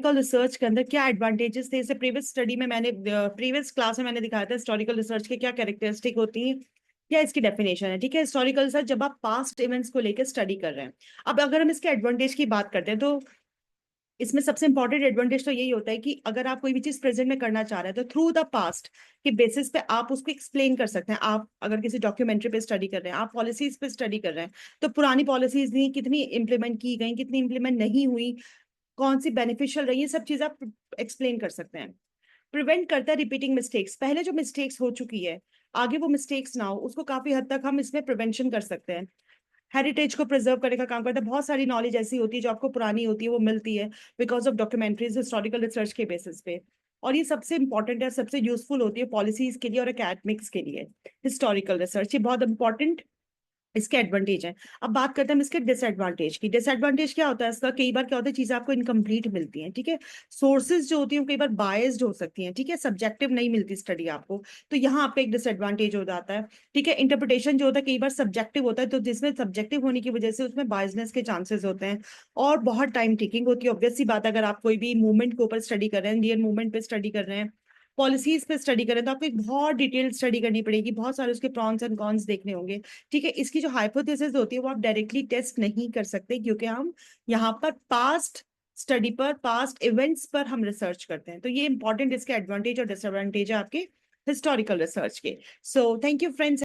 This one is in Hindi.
रिसर्च के अंदर क्या एडवांटेजेस थे, इसे प्रीवियस क्लास में मैंने दिखाया था हिस्टोरिकल रिसर्च के क्या कैरेक्टरिस्टिक होती हैं, क्या इसकी डेफिनेशन है। ठीक है, हिस्टोरिकल रिसर्च जब आप पास्ट इवेंट्स को लेकर स्टडी कर रहे हैं। अब अगर हम इसके एडवांटेज की बात करते हैं तो इसमें सबसे इंपॉर्टेंट एडवांटेज तो यही होता है कि अगर आप कोई भी चीज प्रेजेंट में करना चाह रहे हैं तो थ्रू द पास्ट के बेसिस पे आप उसको एक्सप्लेन कर सकते हैं। आप अगर किसी डॉक्यूमेंट्री पे स्टडी कर रहे हैं, आप पॉलिसीज पे स्टडी कर रहे हैं, तो पुरानी पॉलिसीज कितनी इंप्लीमेंट की गई, कितनी इंप्लीमेंट नहीं हुई, कौन सी बेनिफिशियल रही, ये सब चीज आप एक्सप्लेन कर सकते हैं। प्रिवेंट करता है रिपीटिंग मिस्टेक्स, पहले जो मिस्टेक्स हो चुकी है आगे वो मिस्टेक्स ना हो, उसको काफी हद तक हम इसमें प्रिवेंशन कर सकते हैं। हेरिटेज को प्रिजर्व करने का काम करता है। बहुत सारी नॉलेज ऐसी होती है जो आपको पुरानी होती है, वो मिलती है because of documentaries, historical research के बेसिस पे। और ये सबसे इंपॉर्टेंट है, सबसे यूजफुल होती है पॉलिसीज के लिए और एकेडमिक्स के लिए। हिस्टोरिकल रिसर्च ये बहुत इंपॉर्टेंट इसके एडवांटेज है। अब बात करते हैं हम इसके डिसएडवांटेज की। डिसएडवांटेज क्या होता है इसका, कई बार क्या होता है चीजें आपको इनकम्प्लीट मिलती हैं। ठीक है, सोर्सेज जो होती हैं कई बार बायस्ड हो सकती हैं। ठीक है, सब्जेक्टिव नहीं मिलती स्टडी आपको, तो यहाँ आपका एक डिसएडवांटेज हो जाता है। ठीक है, इंटरप्रिटेशन जो होता है कई बार सब्जेक्टिव होता है, तो जिसमें सब्जेक्टिव होने की वजह से उसमें बायसनेस के चांसेस होते हैं और बहुत टाइम टेकिंग होती है। ऑब्वियस सी बात है, अगर आप कोई भी मूवमेंट के ऊपर स्टडी कर रहे हैं, इंडियन मूवमेंट पे स्टडी कर रहे हैं, पॉलिसीज पे स्टडी करें, तो आपको एक बहुत डिटेल्ड स्टडी करनी पड़ेगी, बहुत सारे उसके प्रॉन्स एंड कॉन्स देखने होंगे। ठीक है, इसकी जो हाइपोथेसिस होती है वो आप डायरेक्टली टेस्ट नहीं कर सकते, क्योंकि हम यहाँ पर पास्ट स्टडी पर, पास्ट इवेंट्स पर हम रिसर्च करते हैं। तो ये इंपॉर्टेंट इसके एडवांटेज और डिसएडवांटेज है आपके हिस्टोरिकल रिसर्च के। So thank you friends.